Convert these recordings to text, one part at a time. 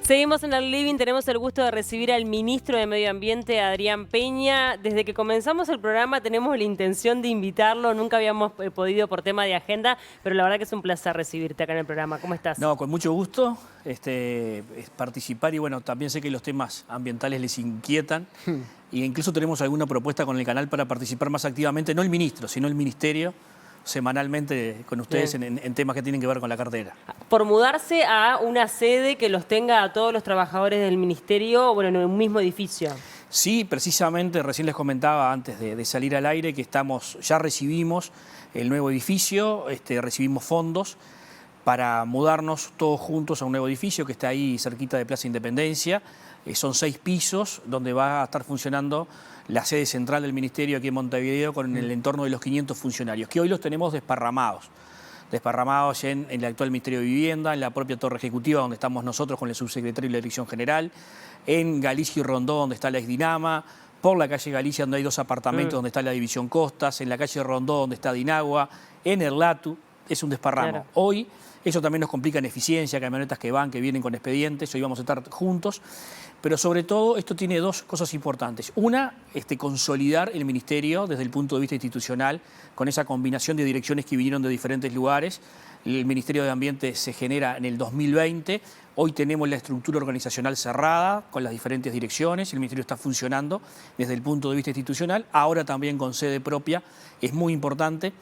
Seguimos en el living, tenemos el gusto de recibir al ministro de Medio Ambiente, Adrián Peña. Desde que comenzamos el programa tenemos la intención de invitarlo, nunca habíamos podido por tema de agenda, pero la verdad que es un placer recibirte acá en el programa. ¿Cómo estás? No, con mucho gusto participar y bueno, también sé que los temas ambientales les inquietan e incluso tenemos alguna propuesta con el canal para participar más activamente, no el ministro, sino el ministerio, semanalmente con ustedes en temas que tienen que ver con la cartera. Por mudarse a una sede que los tenga a todos los trabajadores del ministerio, bueno, en un mismo edificio. Sí, precisamente, recién les comentaba antes de salir al aire que ya recibimos el nuevo edificio, recibimos fondos para mudarnos todos juntos a un nuevo edificio que está ahí cerquita de Plaza Independencia. Son 6 pisos donde va a estar funcionando la sede central del ministerio aquí en Montevideo con el entorno de los 500 funcionarios, que hoy los tenemos desparramados en el actual Ministerio de Vivienda, en la propia Torre Ejecutiva donde estamos nosotros con el subsecretario y la Dirección General, en Galicia y Rondó donde está la Exdinama, por la calle Galicia donde hay 2 apartamentos donde está la División Costas, en la calle Rondó donde está Dinagua, en el Latu, es un desparramo. Claro. Hoy eso también nos complica en eficiencia, camionetas que van, que vienen con expedientes, hoy vamos a estar juntos, pero sobre todo esto tiene 2 cosas importantes. Una, consolidar el ministerio desde el punto de vista institucional, con esa combinación de direcciones que vinieron de diferentes lugares. El Ministerio de Ambiente se genera en el 2020, hoy tenemos la estructura organizacional cerrada con las diferentes direcciones, el ministerio está funcionando desde el punto de vista institucional, ahora también con sede propia, es muy importante.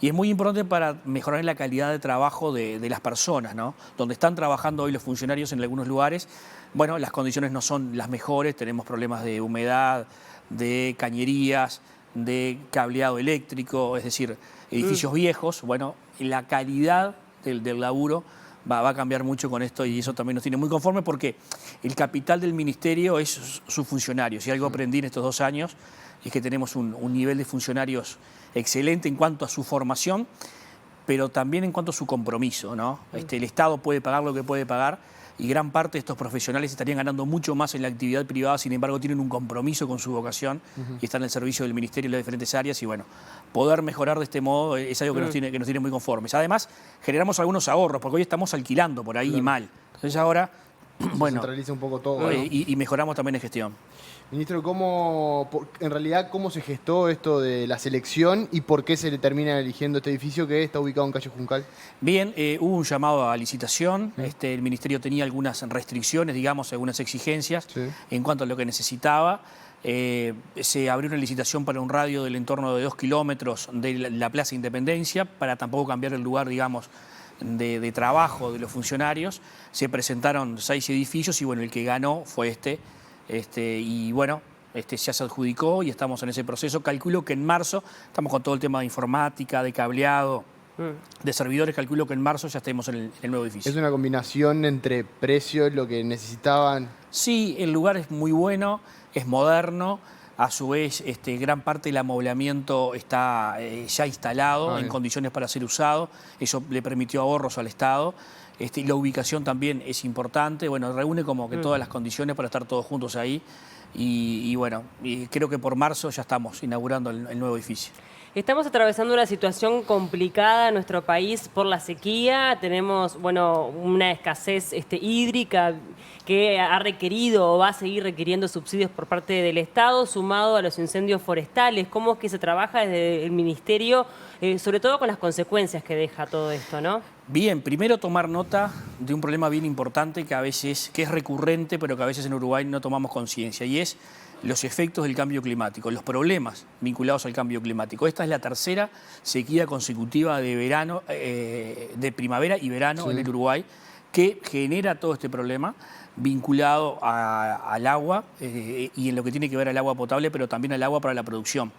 Y es muy importante para mejorar la calidad de trabajo de las personas, ¿no? Donde están trabajando hoy los funcionarios en algunos lugares, bueno, las condiciones no son las mejores, tenemos problemas de humedad, de cañerías, de cableado eléctrico, es decir, edificios viejos. Bueno, la calidad del laburo va a cambiar mucho con esto y eso también nos tiene muy conformes porque el capital del ministerio es sus funcionarios. Y algo aprendí en estos 2 años es que tenemos un nivel de funcionarios excelente en cuanto a su formación, pero también en cuanto a su compromiso, ¿no? El Estado puede pagar lo que puede pagar y gran parte de estos profesionales estarían ganando mucho más en la actividad privada, sin embargo tienen un compromiso con su vocación y están al servicio del ministerio en las diferentes áreas y bueno, poder mejorar de este modo es algo que nos tiene muy conformes. Además, generamos algunos ahorros, porque hoy estamos alquilando por ahí y mal. Entonces ahora, bueno, centraliza un poco todo, ¿no? y mejoramos también en gestión. Ministro, en realidad, ¿cómo se gestó esto de la selección y por qué se le termina eligiendo este edificio que está ubicado en calle Juncal? Bien, hubo un llamado a licitación, el Ministerio tenía algunas restricciones, digamos, algunas exigencias en cuanto a lo que necesitaba. Se abrió una licitación para un radio del entorno de 2 kilómetros de la Plaza Independencia, para tampoco cambiar el lugar, digamos, de trabajo de los funcionarios. Se presentaron 6 edificios y bueno, el que ganó fue y bueno, ya se adjudicó y estamos en ese proceso. Calculo que en marzo, estamos con todo el tema de informática, de cableado, de servidores, calculo que en marzo ya estemos en el nuevo edificio. ¿Es una combinación entre precios, lo que necesitaban? Sí, el lugar es muy bueno, es moderno, a su vez gran parte del amoblamiento está ya instalado en condiciones para ser usado, eso le permitió ahorros al Estado. Y la ubicación también es importante, bueno, reúne como que todas las condiciones para estar todos juntos ahí y bueno, creo que por marzo ya estamos inaugurando el nuevo edificio. Estamos atravesando una situación complicada en nuestro país por la sequía. Tenemos, bueno, una escasez hídrica que ha requerido o va a seguir requiriendo subsidios por parte del Estado, sumado a los incendios forestales. ¿Cómo es que se trabaja desde el Ministerio, sobre todo con las consecuencias que deja todo esto, ¿no? Bien, primero tomar nota de un problema bien importante que es recurrente, pero que a veces en Uruguay no tomamos conciencia, y es los efectos del cambio climático, los problemas vinculados al cambio climático. Esta es la 3ª sequía consecutiva de verano, de primavera y verano en el Uruguay, que genera todo este problema vinculado al agua y en lo que tiene que ver al agua potable, pero también al agua para la producción.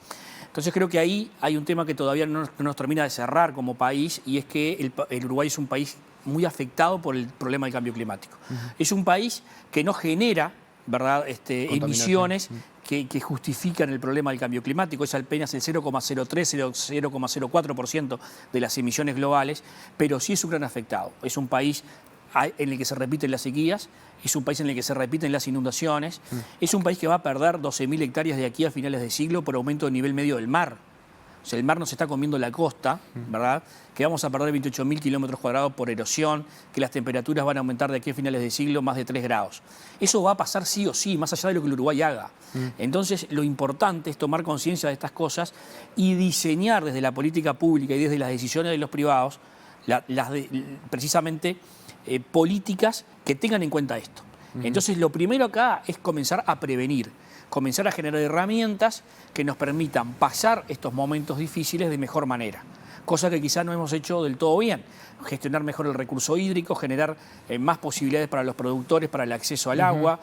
Entonces creo que ahí hay un tema que todavía no nos termina de cerrar como país, y es que el Uruguay es un país muy afectado por el problema del cambio climático. Es un país que no genera, ¿verdad?, emisiones que justifican el problema del cambio climático. Es apenas el 0,03-0,04% de las emisiones globales, pero sí es un gran afectado. Es un país en el que se repiten las sequías, es un país en el que se repiten las inundaciones, es un país que va a perder 12.000 hectáreas de aquí a finales de siglo por aumento del nivel medio del mar. o sea, el mar nos está comiendo la costa, ¿verdad? Que vamos a perder 28.000 kilómetros cuadrados por erosión, que las temperaturas van a aumentar de aquí a finales de siglo más de 3 grados. Eso va a pasar sí o sí, más allá de lo que el Uruguay haga. Entonces, lo importante es tomar conciencia de estas cosas y diseñar desde la política pública y desde las decisiones de los privados, precisamente políticas que tengan en cuenta esto. Entonces, lo primero acá es comenzar a prevenir, comenzar a generar herramientas que nos permitan pasar estos momentos difíciles de mejor manera, cosa que quizás no hemos hecho del todo bien. Gestionar mejor el recurso hídrico, generar más posibilidades para los productores, para el acceso al agua,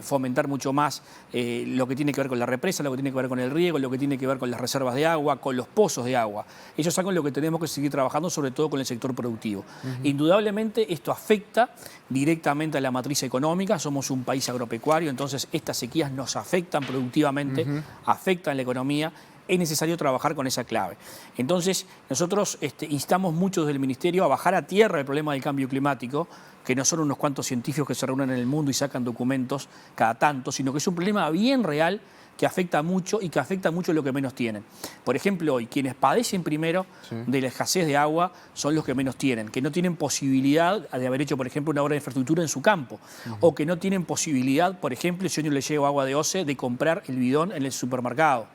fomentar mucho más lo que tiene que ver con la represa, lo que tiene que ver con el riego, lo que tiene que ver con las reservas de agua, con los pozos de agua. Eso es algo en lo que tenemos que seguir trabajando, sobre todo con el sector productivo. Indudablemente esto afecta directamente a la matriz económica, somos un país agropecuario, entonces estas sequías nos afectan productivamente, afectan la economía. Es necesario trabajar con esa clave. Entonces, nosotros instamos mucho desde el Ministerio a bajar a tierra el problema del cambio climático, que no son unos cuantos científicos que se reúnen en el mundo y sacan documentos cada tanto, sino que es un problema bien real que afecta mucho y que afecta mucho a lo que menos tienen. Por ejemplo, hoy quienes padecen primero de la escasez de agua son los que menos tienen, que no tienen posibilidad de haber hecho, por ejemplo, una obra de infraestructura en su campo, o que no tienen posibilidad, por ejemplo, si yo no le llevo agua de OCE, de comprar el bidón en el supermercado.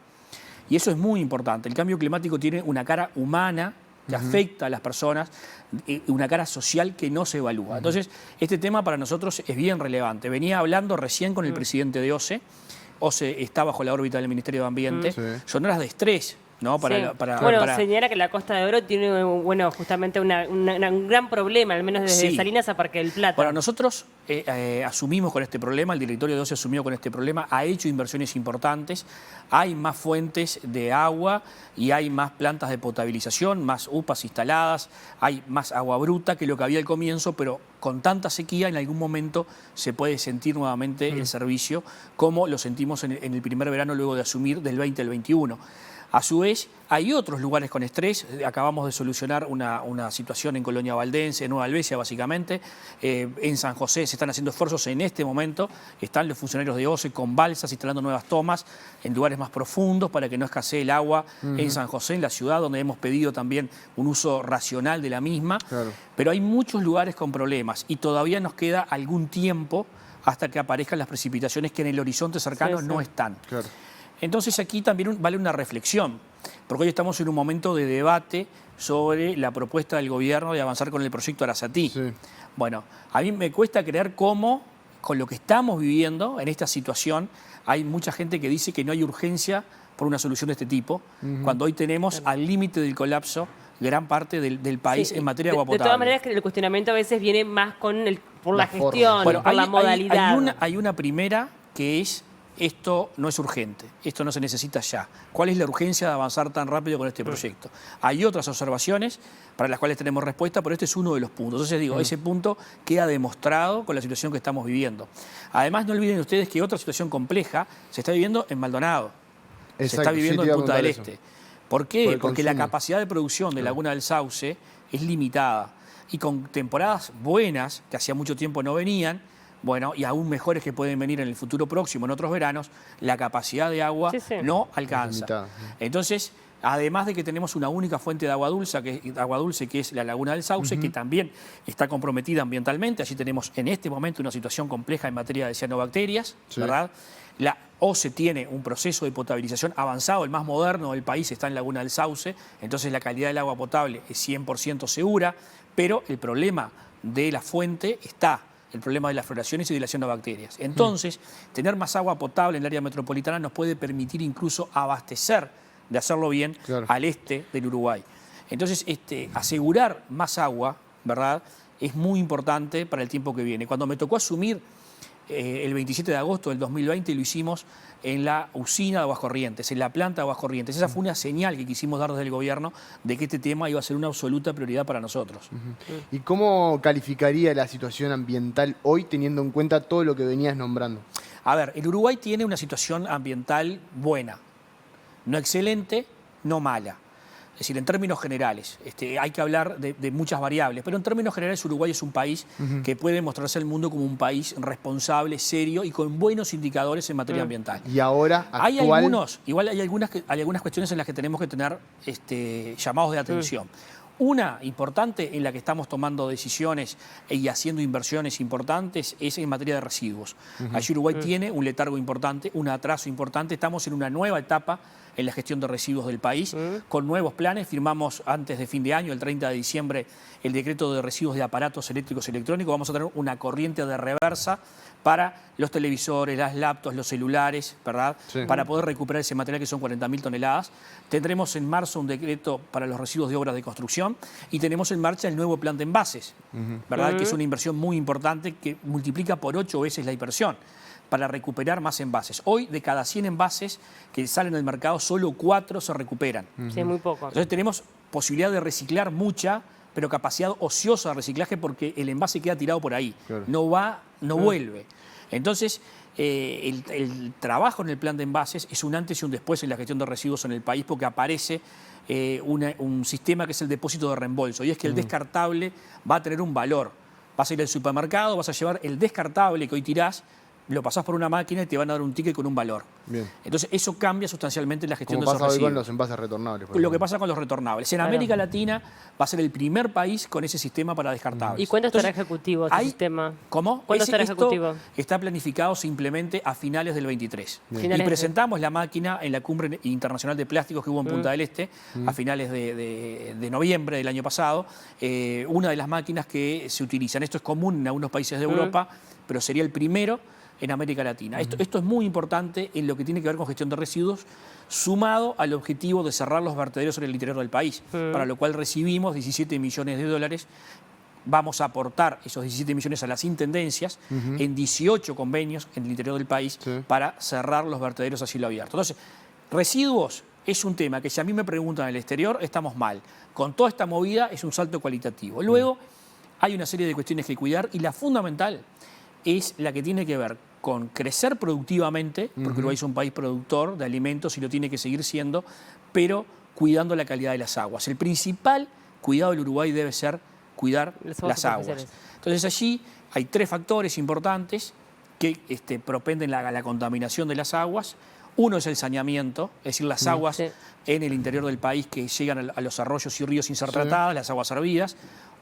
Y eso es muy importante. El cambio climático tiene una cara humana que afecta a las personas, una cara social que no se evalúa. Entonces, este tema para nosotros es bien relevante. Venía hablando recién con el presidente de OCE. OCE está bajo la órbita del Ministerio de Ambiente. Son horas de estrés, ¿no? Señala que la Costa de Oro tiene, justamente un gran problema, al menos desde Salinas a Parque del Plata. Bueno, nosotros asumimos con este problema, el directorio de OCE asumió con este problema, ha hecho inversiones importantes, hay más fuentes de agua y hay más plantas de potabilización, más UPAs instaladas, hay más agua bruta que lo que había al comienzo, pero con tanta sequía en algún momento se puede sentir nuevamente el servicio, como lo sentimos en el primer verano luego de asumir del 20 al 21. A su vez, hay otros lugares con estrés. Acabamos de solucionar una situación en Colonia Valdense, en Nueva Albesia básicamente. En San José se están haciendo esfuerzos en este momento. Están los funcionarios de OCE con balsas instalando nuevas tomas en lugares más profundos para que no escasee el agua en San José, en la ciudad, donde hemos pedido también un uso racional de la misma. Pero hay muchos lugares con problemas y todavía nos queda algún tiempo hasta que aparezcan las precipitaciones que en el horizonte cercano no están. Entonces aquí también vale una reflexión, porque hoy estamos en un momento de debate sobre la propuesta del gobierno de avanzar con el proyecto Arasatí. Bueno, a mí me cuesta creer cómo, con lo que estamos viviendo en esta situación, hay mucha gente que dice que no hay urgencia por una solución de este tipo, cuando hoy tenemos al límite del colapso gran parte del país en materia de agua potable. De todas maneras, el cuestionamiento a veces viene más por la gestión, por la modalidad. Hay una primera que es: esto no es urgente, esto no se necesita ya. ¿Cuál es la urgencia de avanzar tan rápido con este proyecto? Hay otras observaciones para las cuales tenemos respuesta, pero este es uno de los puntos. Entonces digo, ese punto queda demostrado con la situación que estamos viviendo. Además, no olviden ustedes que otra situación compleja se está viviendo en Maldonado, se está viviendo en Punta del Este. ¿Por qué? Porque la capacidad de producción de Laguna del Sauce es limitada. Y con temporadas buenas, que hacía mucho tiempo no venían, bueno, y aún mejores que pueden venir en el futuro próximo, en otros veranos, la capacidad de agua no alcanza. Entonces, además de que tenemos una única fuente de agua dulce, que es la Laguna del Sauce, que también está comprometida ambientalmente. Allí tenemos en este momento una situación compleja en materia de cianobacterias, ¿verdad? La OCE tiene un proceso de potabilización avanzado, el más moderno del país está en Laguna del Sauce, entonces la calidad del agua potable es 100% segura, pero el problema de la fuente está. El problema de las floraciones y de las cianobacterias. Entonces, tener más agua potable en el área metropolitana nos puede permitir incluso abastecer, de hacerlo bien, al este del Uruguay. Entonces, asegurar más agua, ¿verdad?, es muy importante para el tiempo que viene. Cuando me tocó asumir el 27 de agosto del 2020, lo hicimos en la usina de Aguascorrientes, en la planta de Aguascorrientes. Esa fue una señal que quisimos dar desde el gobierno de que este tema iba a ser una absoluta prioridad para nosotros. ¿Y cómo calificaría la situación ambiental hoy, teniendo en cuenta todo lo que venías nombrando? A ver, el Uruguay tiene una situación ambiental buena, no excelente, no mala. Es decir, en términos generales, hay que hablar de muchas variables, pero en términos generales Uruguay es un país que puede mostrarse al mundo como un país responsable, serio y con buenos indicadores en materia ambiental. Y ahora, Hay actual... algunas cuestiones en las que tenemos que tener llamados de atención. Una importante en la que estamos tomando decisiones y haciendo inversiones importantes es en materia de residuos. Allí Uruguay tiene un letargo importante, un atraso importante. Estamos en una nueva etapa en la gestión de residuos del país, con nuevos planes. Firmamos antes de fin de año, el 30 de diciembre, el decreto de residuos de aparatos eléctricos y electrónicos. Vamos a tener una corriente de reversa para los televisores, las laptops, los celulares, ¿verdad? Sí. Para poder recuperar ese material que son 40.000 toneladas. Tendremos en marzo un decreto para los residuos de obras de construcción y tenemos en marcha el nuevo plan de envases, ¿verdad? Que es una inversión muy importante que multiplica por 8 veces la inversión para recuperar más envases. Hoy, de cada 100 envases que salen al mercado, solo 4 se recuperan. Sí, muy poco. Entonces tenemos posibilidad de reciclar mucha, pero capacidad ociosa de reciclaje porque el envase queda tirado por ahí. Claro. No vuelve. Entonces, el trabajo en el plan de envases es un antes y un después en la gestión de residuos en el país porque aparece un sistema que es el depósito de reembolso. Y es que el descartable va a tener un valor. Vas a ir al supermercado, vas a llevar el descartable que hoy tirás, lo pasás por una máquina y te van a dar un ticket con un valor. Bien. Entonces, eso cambia sustancialmente la gestión Como de esos pasa hoy residuos. con los envases retornables. por Lo que ejemplo. pasa con los retornables. En Claro. América Latina va a ser el primer país con ese sistema para descartables. ¿Y cuándo estará Entonces, ejecutivo este sistema? ¿Cómo? ¿Cuándo estará Esto ejecutivo? está planificado simplemente a finales del 23. Finales Y de- presentamos la máquina en la Cumbre Internacional de Plásticos que hubo en Punta del Este a finales de noviembre del año pasado. Una de las máquinas que se utilizan. Esto es común en algunos países de Europa, pero sería el primero en América Latina. Esto es muy importante en lo que tiene que ver con gestión de residuos, sumado al objetivo de cerrar los vertederos en el interior del país, para lo cual recibimos 17 millones de dólares. Vamos a aportar esos 17 millones a las intendencias en 18 convenios en el interior del país Sí. para cerrar los vertederos a cielo abierto. Entonces, residuos es un tema que si a mí me preguntan en el exterior, estamos mal. Con toda esta movida es un salto cualitativo. Luego, hay una serie de cuestiones que cuidar y la fundamental es la que tiene que ver con crecer productivamente, porque Uruguay es un país productor de alimentos y lo tiene que seguir siendo, pero cuidando la calidad de las aguas. El principal cuidado del Uruguay debe ser cuidar las aguas. Entonces allí hay 3 factores importantes que propenden la contaminación de las aguas. Uno es el saneamiento, es decir, las aguas Sí. en el interior del país que llegan a los arroyos y ríos sin ser tratadas, las aguas hervidas.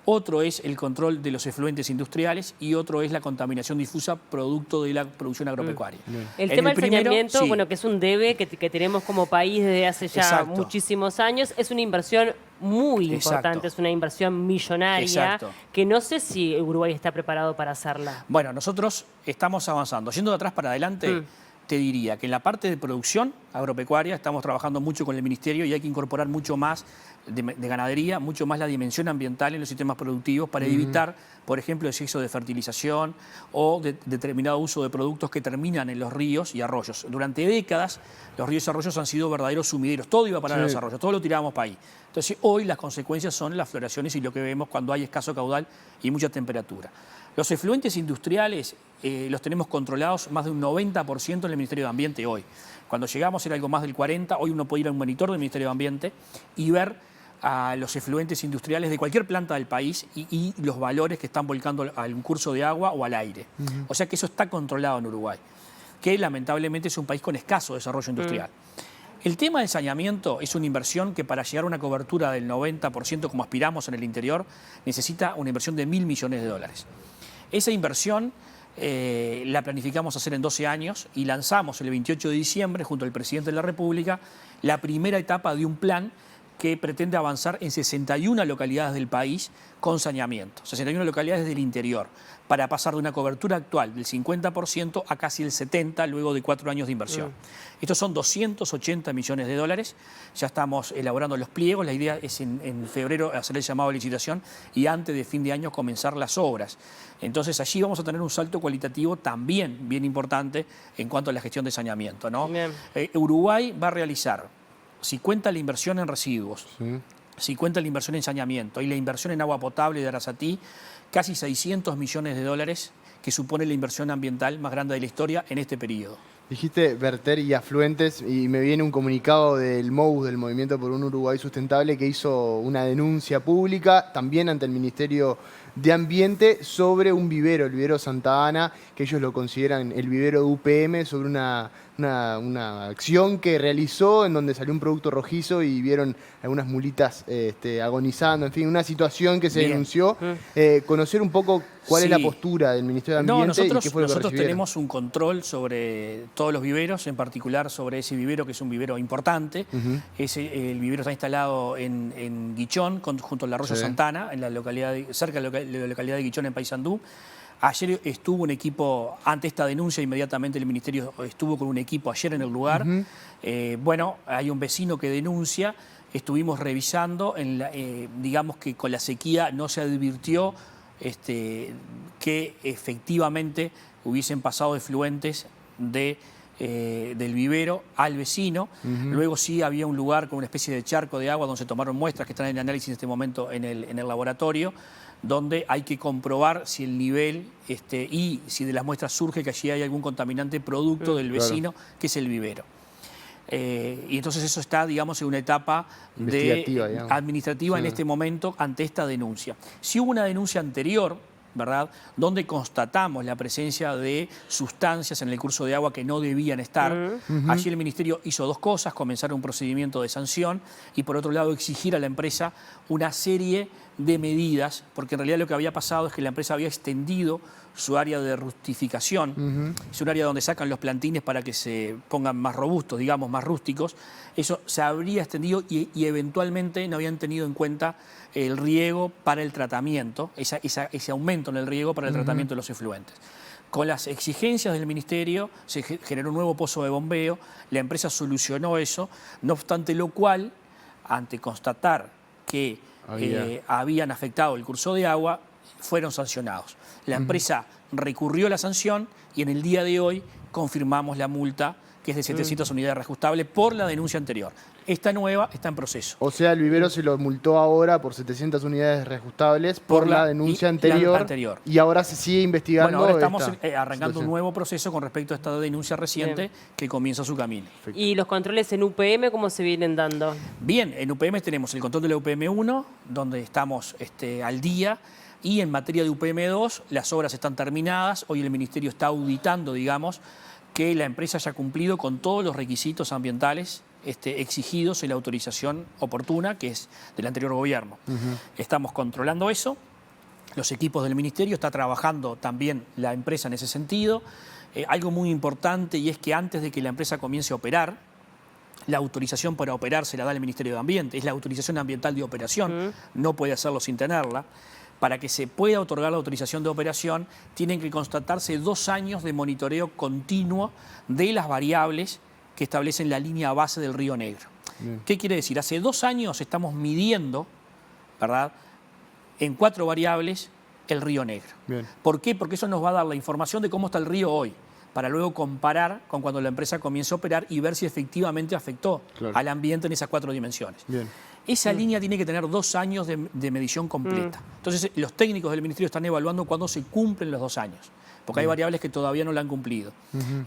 Otro es el control de los efluentes industriales y otro es la contaminación difusa producto de la producción agropecuaria. El En tema del primero, saneamiento, sí. bueno, que es un debe que tenemos como país desde hace ya Exacto. muchísimos años, es una inversión muy importante, Exacto. es una inversión millonaria, Exacto. que no sé si Uruguay está preparado para hacerla. Bueno, nosotros estamos avanzando. Yendo de atrás para adelante, te diría que en la parte de producción agropecuaria estamos trabajando mucho con el Ministerio y hay que incorporar mucho más de ganadería, mucho más la dimensión ambiental en los sistemas productivos para evitar, por ejemplo, exceso de fertilización o de determinado uso de productos que terminan en los ríos y arroyos. Durante décadas, los ríos y arroyos han sido verdaderos sumideros. Todo iba a parar a los arroyos, todo lo tirábamos para ahí. Entonces, hoy las consecuencias son las floraciones y lo que vemos cuando hay escaso caudal y mucha temperatura. Los efluentes industriales los tenemos controlados más de un 90% en el Ministerio de Ambiente hoy. Cuando llegamos era algo más del 40%, hoy uno puede ir a un monitor del Ministerio de Ambiente y ver a los efluentes industriales de cualquier planta del país y los valores que están volcando al curso de agua o al aire. O sea que eso está controlado en Uruguay, que lamentablemente es un país con escaso desarrollo industrial. El tema del saneamiento es una inversión que para llegar a una cobertura del 90% como aspiramos en el interior necesita una inversión de 1.000 millones de dólares. Esa inversión la planificamos hacer en 12 años y lanzamos el 28 de diciembre junto al presidente de la República la primera etapa de un plan que pretende avanzar en 61 localidades del país con saneamiento, 61 localidades del interior, para pasar de una cobertura actual del 50% a casi el 70% luego de 4 años de inversión. Estos son 280 millones de dólares, ya estamos elaborando los pliegos, la idea es en febrero hacer el llamado a licitación y antes de fin de año comenzar las obras. Entonces allí vamos a tener un salto cualitativo también bien importante en cuanto a la gestión de saneamiento, ¿no? Uruguay va a realizar, si cuenta la inversión en residuos, si cuenta la inversión en saneamiento y la inversión en agua potable de Arasatí, casi 600 millones de dólares, que supone la inversión ambiental más grande de la historia en este periodo. Dijiste verter y afluentes y me viene un comunicado del MOUS, del Movimiento por un Uruguay Sustentable, que hizo una denuncia pública también ante el Ministerio de Ambiente sobre un vivero, el vivero Santa Ana, que ellos lo consideran el vivero de UPM, sobre una acción que realizó en donde salió un producto rojizo y vieron algunas mulitas agonizando, en fin, una situación que se Bien. denunció. Conocer un poco cuál es la Sí. postura del Ministerio de No, Ambiente y qué fue lo que nosotros recibieron. tenemos un control sobre todos los viveros, en particular sobre ese vivero que es un vivero importante. El vivero está instalado en Guichón, junto al arroyo Sí. Santana, en la localidad cerca de la localidad de Guichón, en Paysandú. Ayer estuvo un equipo, ante esta denuncia, inmediatamente el Ministerio estuvo con un equipo ayer en el lugar. Bueno, hay un vecino que denuncia, estuvimos revisando, digamos que con la sequía no se advirtió que efectivamente hubiesen pasado efluentes del vivero al vecino. Luego sí había un lugar con una especie de charco de agua donde se tomaron muestras que están en análisis en este momento en el laboratorio, donde hay que comprobar si el nivel y si de las muestras surge que allí hay algún contaminante producto del vecino, que es el vivero. Y entonces eso está, digamos, en una etapa administrativa Sí. en este momento ante esta denuncia. Si hubo una denuncia anterior, ¿verdad?, donde constatamos la presencia de sustancias en el curso de agua que no debían estar. Allí el Ministerio hizo dos cosas: comenzar un procedimiento de sanción y, por otro lado, exigir a la empresa una serie de medidas, porque en realidad lo que había pasado es que la empresa había extendido su área de rustificación. Es un área donde sacan los plantines para que se pongan más robustos, digamos, más rústicos. Eso se habría extendido y eventualmente no habían tenido en cuenta el riego para el tratamiento, ese aumento en el riego para el tratamiento de los efluentes. Con las exigencias del Ministerio se generó un nuevo pozo de bombeo, la empresa solucionó eso, no obstante lo cual, ante constatar que habían afectado el curso de agua, fueron sancionados. La empresa recurrió a la sanción y en el día de hoy confirmamos la multa, que es de 700 unidades reajustables por la denuncia anterior. Esta nueva está en proceso. O sea, el vivero se lo multó ahora por 700 unidades reajustables por la denuncia anterior. Y ahora se sigue investigando. Bueno, ahora estamos arrancando un nuevo proceso con respecto a esta denuncia reciente que comienza su camino. Perfecto. ¿Y los controles en UPM cómo se vienen dando? Bien, en UPM tenemos el control de la UPM 1, donde estamos al día. Y en materia de UPM 2, las obras están terminadas. Hoy el Ministerio está auditando, digamos, que la empresa haya cumplido con todos los requisitos ambientales exigidos en la autorización oportuna, que es del anterior gobierno. Estamos controlando eso. Los equipos del Ministerio, está trabajando también la empresa en ese sentido. Algo muy importante, y es que antes de que la empresa comience a operar, la autorización para operar se la da el Ministerio de Ambiente. Es la autorización ambiental de operación, no puede hacerlo sin tenerla. Para que se pueda otorgar la autorización de operación, tienen que constatarse 2 años de monitoreo continuo de las variables que establecen la línea base del Río Negro. ¿Qué quiere decir? Hace 2 años estamos midiendo, ¿verdad?, en 4 variables el Río Negro. ¿Por qué? Porque eso nos va a dar la información de cómo está el río hoy, para luego comparar con cuando la empresa comience a operar y ver si efectivamente afectó al ambiente en esas 4 dimensiones. Esa línea tiene que tener 2 años de medición completa. Entonces, los técnicos del Ministerio están evaluando cuándo se cumplen los 2 años, porque hay variables que todavía no la han cumplido.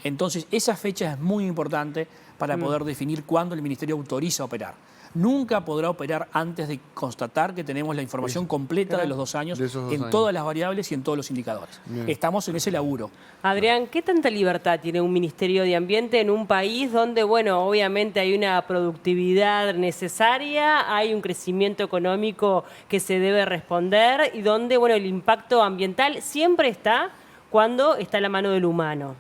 Entonces, esa fecha es muy importante para poder definir cuándo el Ministerio autoriza operar. Nunca podrá operar antes de constatar que tenemos la información completa de los 2 años en todas las variables y en todos los indicadores. Estamos en ese laburo. Adrián, ¿qué tanta libertad tiene un Ministerio de Ambiente en un país donde, bueno, obviamente hay una productividad necesaria, hay un crecimiento económico que se debe responder y donde, bueno, el impacto ambiental siempre está cuando está en la mano del humano?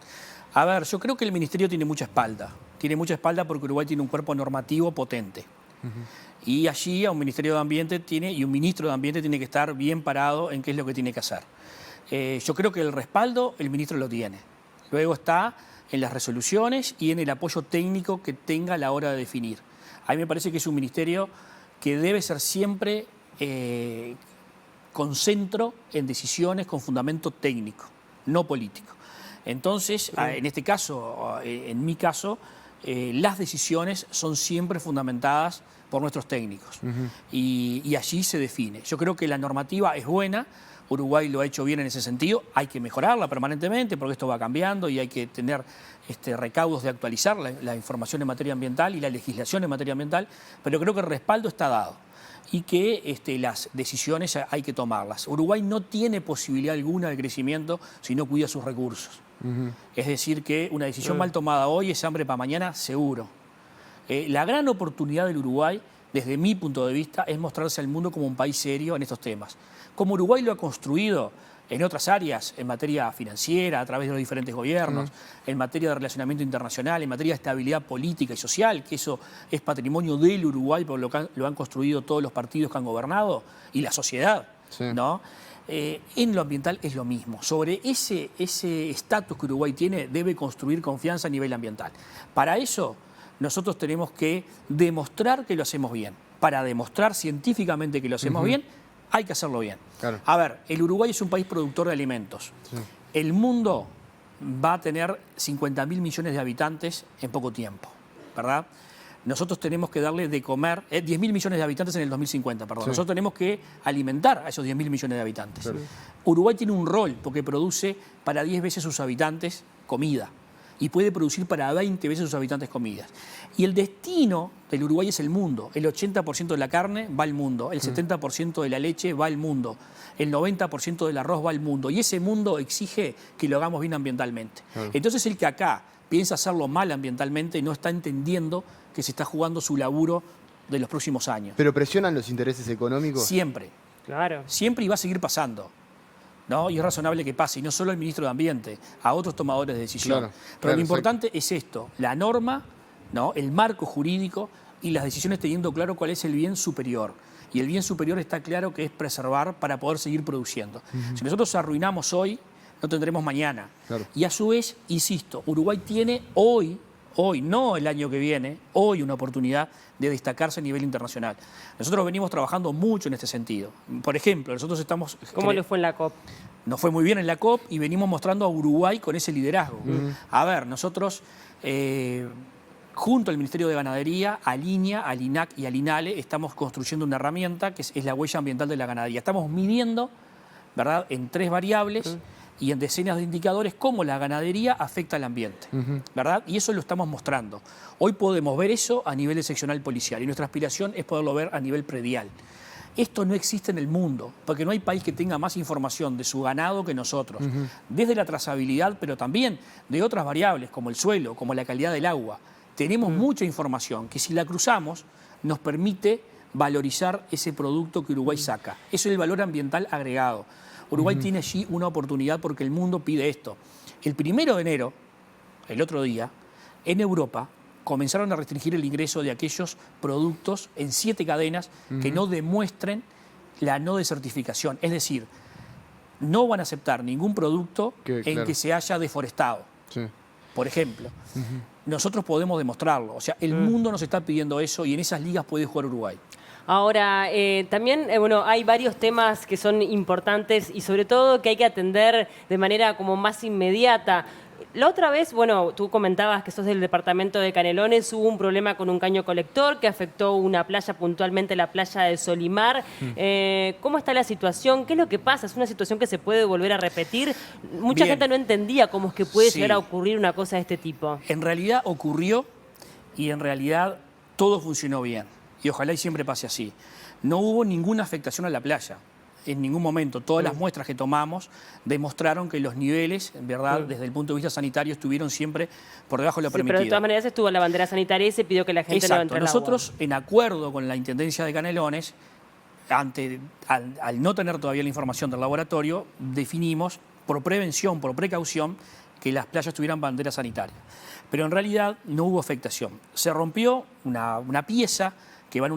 A ver, yo creo que el Ministerio tiene mucha espalda. Tiene mucha espalda porque Uruguay tiene un cuerpo normativo potente. Y allí a un Ministerio de Ambiente y un Ministro de Ambiente tiene que estar bien parado en qué es lo que tiene que hacer. Yo creo que el respaldo el Ministro lo tiene. Luego está en las resoluciones y en el apoyo técnico que tenga a la hora de definir. A mí me parece que es un ministerio que debe ser siempre con centro en decisiones con fundamento técnico, no político. Entonces, en este caso, en mi caso, las decisiones son siempre fundamentadas por nuestros técnicos y allí se define. Yo creo que la normativa es buena Uruguay lo ha hecho bien en ese sentido. Hay que mejorarla permanentemente porque esto va cambiando y hay que tener recaudos de actualizar la información en materia ambiental y la legislación en materia ambiental, pero creo que el respaldo está dado y que las decisiones hay que tomarlas. Uruguay no tiene posibilidad alguna de crecimiento si no cuida sus recursos. Es decir, que una decisión mal tomada hoy es hambre para mañana, seguro. La gran oportunidad del Uruguay, desde mi punto de vista, es mostrarse al mundo como un país serio en estos temas. Como Uruguay lo ha construido en otras áreas, en materia financiera, a través de los diferentes gobiernos, en materia de relacionamiento internacional, en materia de estabilidad política y social, que eso es patrimonio del Uruguay, porque lo han construido todos los partidos que han gobernado y la sociedad, ¿no? En lo ambiental es lo mismo. Sobre ese estatus que Uruguay tiene, debe construir confianza a nivel ambiental. Para eso, nosotros tenemos que demostrar que lo hacemos bien. Para demostrar científicamente que lo hacemos bien, hay que hacerlo bien. Claro. A ver, el Uruguay es un país productor de alimentos. El mundo va a tener 50.000 millones de habitantes en poco tiempo, ¿verdad? Nosotros tenemos que darle de comer 10.000 millones de habitantes en el 2050, perdón. Nosotros tenemos que alimentar a esos 10.000 millones de habitantes. Claro. Uruguay tiene un rol porque produce para 10 veces sus habitantes comida y puede producir para 20 veces sus habitantes comidas. Y el destino del Uruguay es el mundo. El 80% de la carne va al mundo, el 70% de la leche va al mundo, el 90% del arroz va al mundo. Y ese mundo exige que lo hagamos bien ambientalmente. Entonces el que acá piensa hacerlo mal ambientalmente no está entendiendo que se está jugando su laburo de los próximos años. ¿Pero presionan los intereses económicos? Siempre. Claro. Siempre y va a seguir pasando, ¿no? Y es razonable que pase, y no solo al ministro de Ambiente, a otros tomadores de decisión. Claro, pero lo importante es esto, la norma, ¿no? El marco jurídico y las decisiones teniendo claro cuál es el bien superior. Y el bien superior está claro que es preservar para poder seguir produciendo. Si nosotros arruinamos hoy, no tendremos mañana. Claro. Y a su vez, insisto, Uruguay tiene hoy, no el año que viene, hoy una oportunidad de destacarse a nivel internacional. Nosotros venimos trabajando mucho en este sentido. Por ejemplo, nosotros estamos... ¿Cómo le fue en la COP? Nos fue muy bien en la COP y venimos mostrando a Uruguay con ese liderazgo. A ver, nosotros, junto al Ministerio de Ganadería, al INIA, al INAC y al INALE, estamos construyendo una herramienta que es la huella ambiental de la ganadería. Estamos midiendo, ¿verdad?, en 3 variables y en decenas de indicadores cómo la ganadería afecta al ambiente, ¿verdad? Y eso lo estamos mostrando. Hoy podemos ver eso a nivel de seccional policial y nuestra aspiración es poderlo ver a nivel predial. Esto no existe en el mundo, porque no hay país que tenga más información de su ganado que nosotros, desde la trazabilidad, pero también de otras variables como el suelo, como la calidad del agua. Tenemos mucha información que si la cruzamos nos permite valorizar ese producto que Uruguay saca. Eso es el valor ambiental agregado. Uruguay tiene allí una oportunidad porque el mundo pide esto. El 1 de enero, el otro día, en Europa comenzaron a restringir el ingreso de aquellos productos en 7 cadenas que no demuestren la no desertificación. Es decir, no van a aceptar ningún producto en que se haya deforestado. Por ejemplo, nosotros podemos demostrarlo. O sea, el mundo nos está pidiendo eso y en esas ligas puede jugar Uruguay. Ahora, también, bueno, hay varios temas que son importantes y sobre todo que hay que atender de manera como más inmediata. La otra vez, bueno, tú comentabas que sos del departamento de Canelones, hubo un problema con un caño colector que afectó una playa, puntualmente la playa de Solimar. ¿Cómo está la situación? ¿Qué es lo que pasa? ¿Es una situación que se puede volver a repetir? Mucha gente no entendía cómo es que puede llegar a ocurrir una cosa de este tipo. En realidad ocurrió y en realidad todo funcionó bien. Y ojalá y siempre pase así. No hubo ninguna afectación a la playa. En ningún momento. Todas las muestras que tomamos demostraron que los niveles, en verdad, desde el punto de vista sanitario, estuvieron siempre por debajo de lo permitido. Pero de todas maneras estuvo la bandera sanitaria y se pidió que la gente no entre al agua. Nosotros, en acuerdo con la Intendencia de Canelones, al no tener todavía la información del laboratorio, definimos, por prevención, por precaución, que las playas tuvieran bandera sanitaria. Pero en realidad no hubo afectación. Se rompió una pieza que va en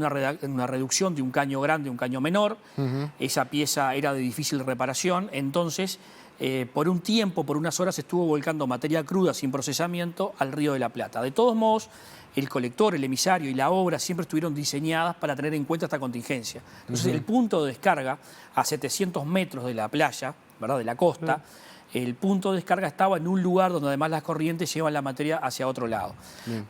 una reducción de un caño grande a un caño menor. Esa pieza era de difícil reparación, entonces por un tiempo, por unas horas, estuvo volcando materia cruda sin procesamiento al Río de la Plata. De todos modos, el colector, el emisario y la obra siempre estuvieron diseñadas para tener en cuenta esta contingencia. Entonces el punto de descarga a 700 metros de la playa, ¿verdad?, de la costa, el punto de descarga estaba en un lugar donde además las corrientes llevan la materia hacia otro lado.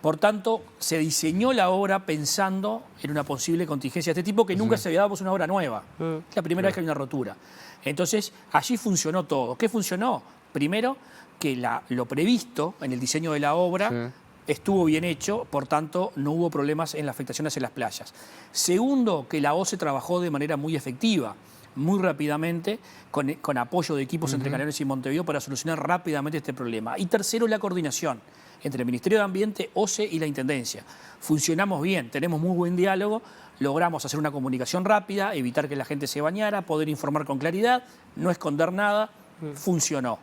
Por tanto, se diseñó la obra pensando en una posible contingencia de este tipo que nunca se había dado por una obra nueva. Es la primera vez que hay una rotura. Entonces, allí funcionó todo. ¿Qué funcionó? Primero, que lo previsto en el diseño de la obra estuvo bien hecho, por tanto, no hubo problemas en la afectación hacia las playas. Segundo, que la OCE trabajó de manera muy efectiva, muy rápidamente, con apoyo de equipos entre Canelones y Montevideo para solucionar rápidamente este problema. Y tercero, la coordinación entre el Ministerio de Ambiente, OCE y la Intendencia. Funcionamos bien, tenemos muy buen diálogo, logramos hacer una comunicación rápida, evitar que la gente se bañara, poder informar con claridad, no esconder nada, funcionó,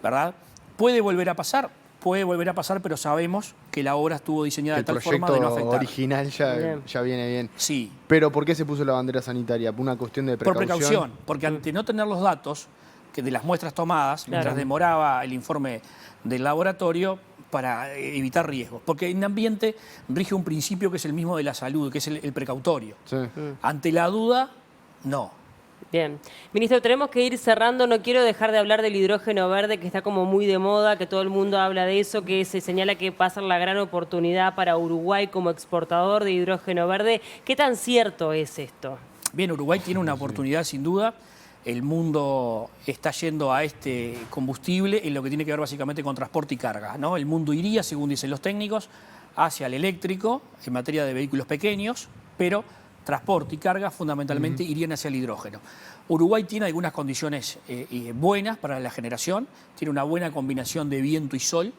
¿verdad? ¿Puede volver a pasar? Puede volver a pasar, pero sabemos que la obra estuvo diseñada de tal forma de no afectar. El proyecto original ya viene bien. Sí. Pero ¿por qué se puso la bandera sanitaria? ¿Por una cuestión de precaución? Por precaución, porque ante no tener los datos que de las muestras tomadas, mientras demoraba el informe del laboratorio, para evitar riesgos. Porque en ambiente rige un principio que es el mismo de la salud, que es el precautorio. Sí. Ante la duda, no. Bien. Ministro, tenemos que ir cerrando. No quiero dejar de hablar del hidrógeno verde, que está como muy de moda, que todo el mundo habla de eso, que se señala que pasa la gran oportunidad para Uruguay como exportador de hidrógeno verde. ¿Qué tan cierto es esto? Bien, Uruguay tiene una oportunidad sin duda. El mundo está yendo a este combustible en lo que tiene que ver básicamente con transporte y carga, ¿no? El mundo iría, según dicen los técnicos, hacia el eléctrico en materia de vehículos pequeños, pero transporte y carga fundamentalmente irían hacia el hidrógeno. Uruguay tiene algunas condiciones buenas para la generación, tiene una buena combinación de viento y sol.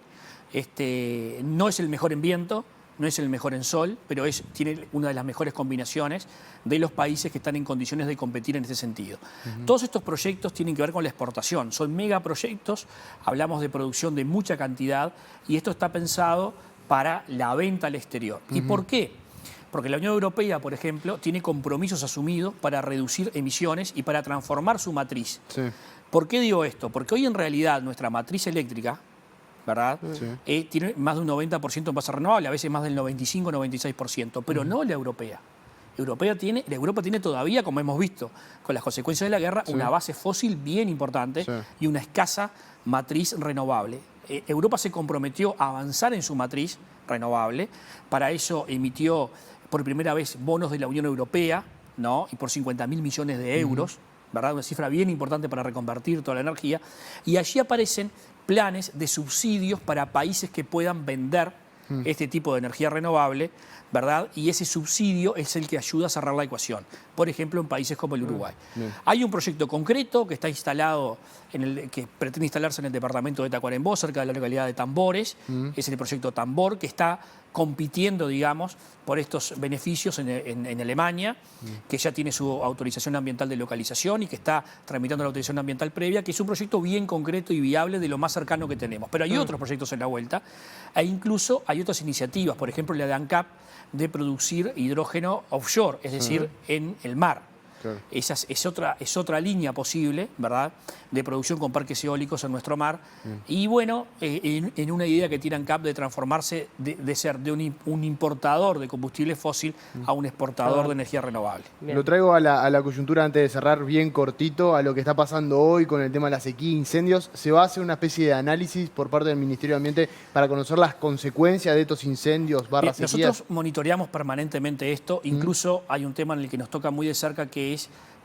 No es el mejor en viento, no es el mejor en sol, pero tiene una de las mejores combinaciones de los países que están en condiciones de competir en ese sentido. Todos estos proyectos tienen que ver con la exportación, son megaproyectos, hablamos de producción de mucha cantidad y esto está pensado para la venta al exterior. ¿Y por qué? Porque la Unión Europea, por ejemplo, tiene compromisos asumidos para reducir emisiones y para transformar su matriz. Sí. ¿Por qué digo esto? Porque hoy en realidad nuestra matriz eléctrica, ¿verdad? Sí. Tiene más de un 90% en base renovable, a veces más del 95-96%, pero no la europea. Europa tiene todavía, como hemos visto, con las consecuencias de la guerra, una base fósil bien importante y una escasa matriz renovable. Europa se comprometió a avanzar en su matriz renovable, para eso emitió por primera vez bonos de la Unión Europea, ¿no? Y por 50.000 millones de euros, ¿verdad? Una cifra bien importante para reconvertir toda la energía. Y allí aparecen planes de subsidios para países que puedan vender este tipo de energía renovable, ¿verdad? Y ese subsidio es el que ayuda a cerrar la ecuación. Por ejemplo, en países como el Uruguay. Hay un proyecto concreto que está instalado, que pretende instalarse en el departamento de Tacuarembó, cerca de la localidad de Tambores. Es el proyecto Tambor, que está compitiendo, digamos, por estos beneficios en Alemania, que ya tiene su autorización ambiental de localización y que está tramitando la autorización ambiental previa, que es un proyecto bien concreto y viable de lo más cercano que tenemos. Pero hay otros proyectos en la vuelta e incluso hay otras iniciativas, por ejemplo la de ANCAP, de producir hidrógeno offshore, es decir, en el mar. Claro. Esa es otra línea posible, ¿verdad?, de producción con parques eólicos en nuestro mar. Y bueno, en una idea que tiene ANCAP de transformarse, de ser de un importador de combustible fósil a un exportador de energía renovable. Bien. Lo traigo a la coyuntura antes de cerrar bien cortito a lo que está pasando hoy con el tema de la sequía e incendios. Se va a hacer una especie de análisis por parte del Ministerio de Ambiente para conocer las consecuencias de estos incendios / sequías. Nosotros monitoreamos permanentemente esto. Incluso hay un tema en el que nos toca muy de cerca que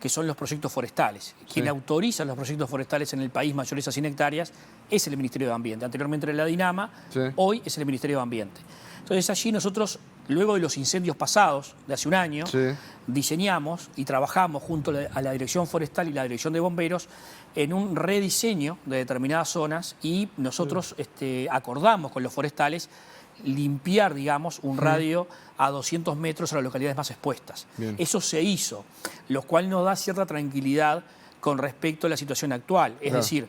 son los proyectos forestales. Quien autoriza los proyectos forestales en el país mayores a 100 hectáreas es el Ministerio de Ambiente. Anteriormente era la DINAMA, hoy es el Ministerio de Ambiente. Entonces allí nosotros, luego de los incendios pasados, de hace un año, diseñamos y trabajamos junto a la Dirección Forestal y la Dirección de Bomberos en un rediseño de determinadas zonas y nosotros acordamos con los forestales limpiar, digamos, un radio a 200 metros a las localidades más expuestas. Eso se hizo, lo cual nos da cierta tranquilidad con respecto a la situación actual. Es decir,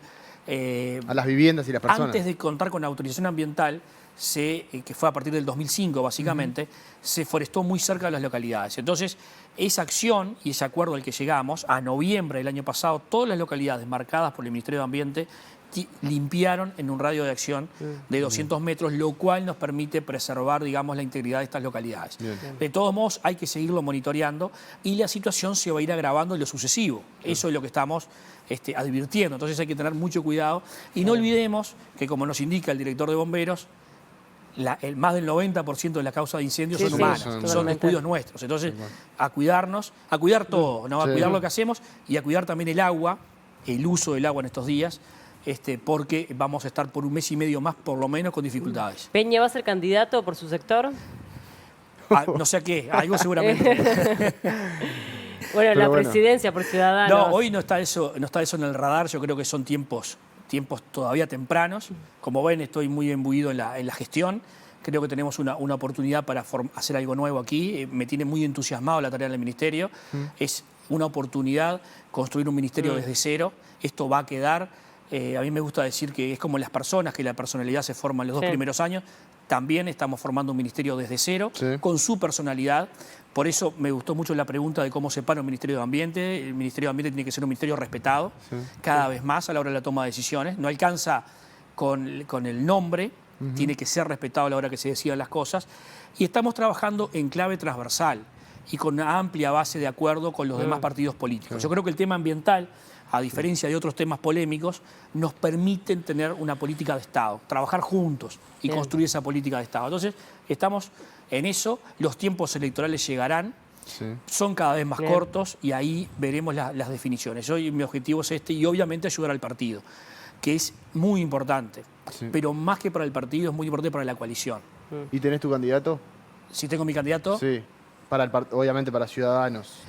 a las viviendas y las personas. Antes de contar con autorización ambiental, que fue a partir del 2005 básicamente, se forestó muy cerca de las localidades. Entonces, esa acción y ese acuerdo al que llegamos, a noviembre del año pasado, todas las localidades marcadas por el Ministerio de Ambiente limpiaron en un radio de acción de 200 metros, lo cual nos permite preservar, digamos, la integridad de estas localidades. De todos modos, hay que seguirlo monitoreando y la situación se va a ir agravando en lo sucesivo. Eso es lo que estamos advirtiendo. Entonces hay que tener mucho cuidado y no olvidemos que, como nos indica el director de bomberos, más del 90% de la causa de incendios son humanas, son descuidos nuestros. Entonces, a cuidarnos, a cuidar todo, ¿no? A cuidar lo que hacemos y a cuidar también el agua, el uso del agua en estos días, porque vamos a estar por un mes y medio más, por lo menos, con dificultades. ¿Peña va a ser candidato por su sector? No sé a qué, algo seguramente. Bueno, la presidencia por Ciudadanos. No, hoy no está eso en el radar. Yo creo que son tiempos todavía tempranos. Como ven, estoy muy imbuido en la gestión. Creo que tenemos una oportunidad para hacer algo nuevo aquí. Me tiene muy entusiasmado la tarea del ministerio. Es una oportunidad construir un ministerio desde cero. Esto va a quedar. A mí me gusta decir que es como las personas, que la personalidad se forma en los 2 primeros años. También estamos formando un ministerio desde cero, con su personalidad. Por eso me gustó mucho la pregunta de cómo se para un Ministerio de Ambiente. El Ministerio de Ambiente tiene que ser un ministerio respetado cada vez más a la hora de la toma de decisiones. No alcanza con el nombre, tiene que ser respetado a la hora que se decidan las cosas. Y estamos trabajando en clave transversal y con una amplia base de acuerdo con los demás partidos políticos. Yo creo que el tema ambiental, a diferencia de otros temas polémicos, nos permiten tener una política de Estado, trabajar juntos y construir esa política de Estado. Entonces, estamos en eso, los tiempos electorales llegarán, son cada vez más cortos y ahí veremos las definiciones. Hoy mi objetivo es y obviamente ayudar al partido, que es muy importante, pero más que para el partido es muy importante para la coalición. ¿Y tenés tu candidato? Si tengo mi candidato. Sí, obviamente para Ciudadanos.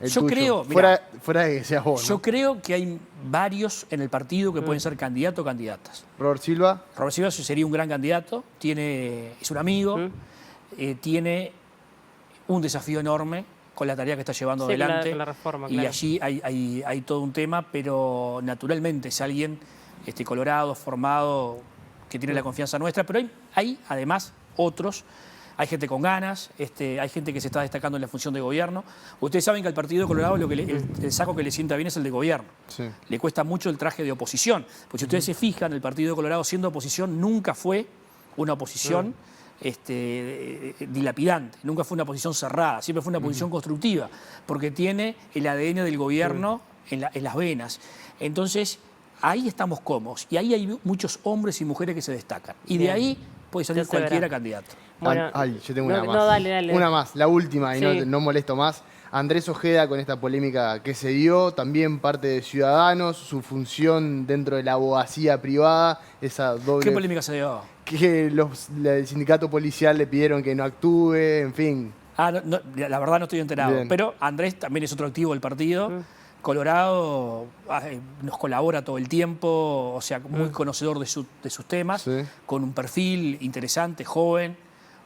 Yo creo, fuera de que seas vos, ¿no? Yo creo que hay varios en el partido que pueden ser candidatos o candidatas. Robert Silva. Robert Silva sería un gran candidato, es un amigo, tiene un desafío enorme con la tarea que está llevando adelante. Con la reforma, y allí hay todo un tema, pero naturalmente es alguien colorado, formado, que tiene la confianza nuestra, pero hay además otros. Hay gente con ganas, hay gente que se está destacando en la función de gobierno. Ustedes saben que al Partido Colorado el saco que le sienta bien es el de gobierno. Le cuesta mucho el traje de oposición. Pues si ustedes se fijan, el Partido Colorado siendo oposición nunca fue una oposición dilapidante, nunca fue una oposición cerrada, siempre fue una oposición constructiva, porque tiene el ADN del gobierno en las venas. Entonces, ahí estamos cómodos y ahí hay muchos hombres y mujeres que se destacan. Y de ahí puede salir cualquiera candidato. Bueno, yo tengo una más. No, dale. Una más, la última, y no molesto más. Andrés Ojeda, con esta polémica que se dio, también parte de Ciudadanos, su función dentro de la abogacía privada, esa doble... ¿Qué polémica se dio? Que el sindicato policial le pidieron que no actúe, en fin. La verdad no estoy enterado. Bien. Pero Andrés también es otro activo del partido. Colorado nos colabora todo el tiempo, o sea, muy conocedor de sus temas, con un perfil interesante, joven.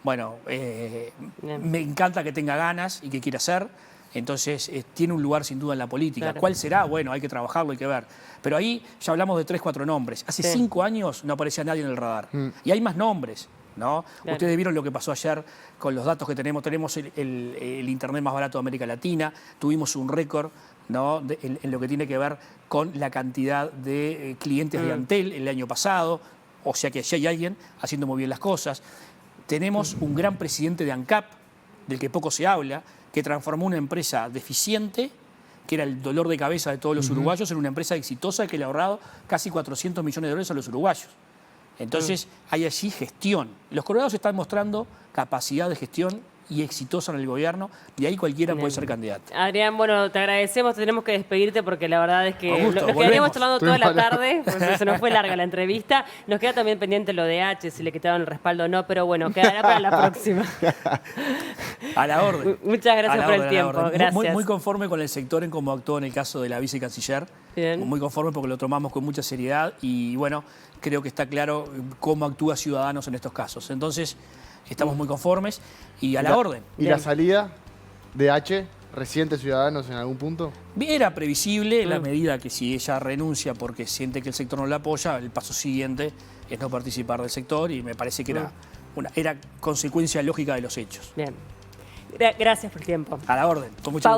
Bueno, me encanta que tenga ganas y que quiera hacer. Entonces, tiene un lugar sin duda en la política. Claro. ¿Cuál será? Bueno, hay que trabajarlo, hay que ver. Pero ahí ya hablamos de 3, 4 nombres. Hace 5 años no aparecía nadie en el radar. Y hay más nombres, ¿no? Claro. Ustedes vieron lo que pasó ayer con los datos que tenemos. Tenemos el Internet más barato de América Latina. Tuvimos un récord, ¿no? en lo que tiene que ver con la cantidad de clientes de Antel el año pasado. O sea que allí hay alguien haciendo muy bien las cosas. Tenemos un gran presidente de ANCAP, del que poco se habla, que transformó una empresa deficiente, que era el dolor de cabeza de todos los uruguayos, en una empresa exitosa que le ha ahorrado casi 400 millones de dólares a los uruguayos. Entonces, hay allí gestión. Los colorados están mostrando capacidad de gestión y exitosa en el gobierno, y ahí cualquiera puede ser candidato. Adrián, bueno, te agradecemos, tenemos que despedirte porque la verdad es que nos quedaríamos hablando toda la tarde, pues se nos fue larga la entrevista. Nos queda también pendiente lo de H, si le quitaron el respaldo o no, pero bueno, quedará para la próxima. A la orden. Muchas gracias por el tiempo. Gracias. Muy conforme con el sector en cómo actuó en el caso de la vicecanciller. Bien. Muy conforme porque lo tomamos con mucha seriedad y bueno, creo que está claro cómo actúa Ciudadanos en estos casos. Entonces, estamos muy conformes y a la orden. ¿Y la salida de H, reciente Ciudadanos en algún punto? Era previsible en la medida que si ella renuncia porque siente que el sector no la apoya, el paso siguiente es no participar del sector y me parece que era consecuencia lógica de los hechos. Bien. Gracias por el tiempo. A la orden. Con mucho gusto.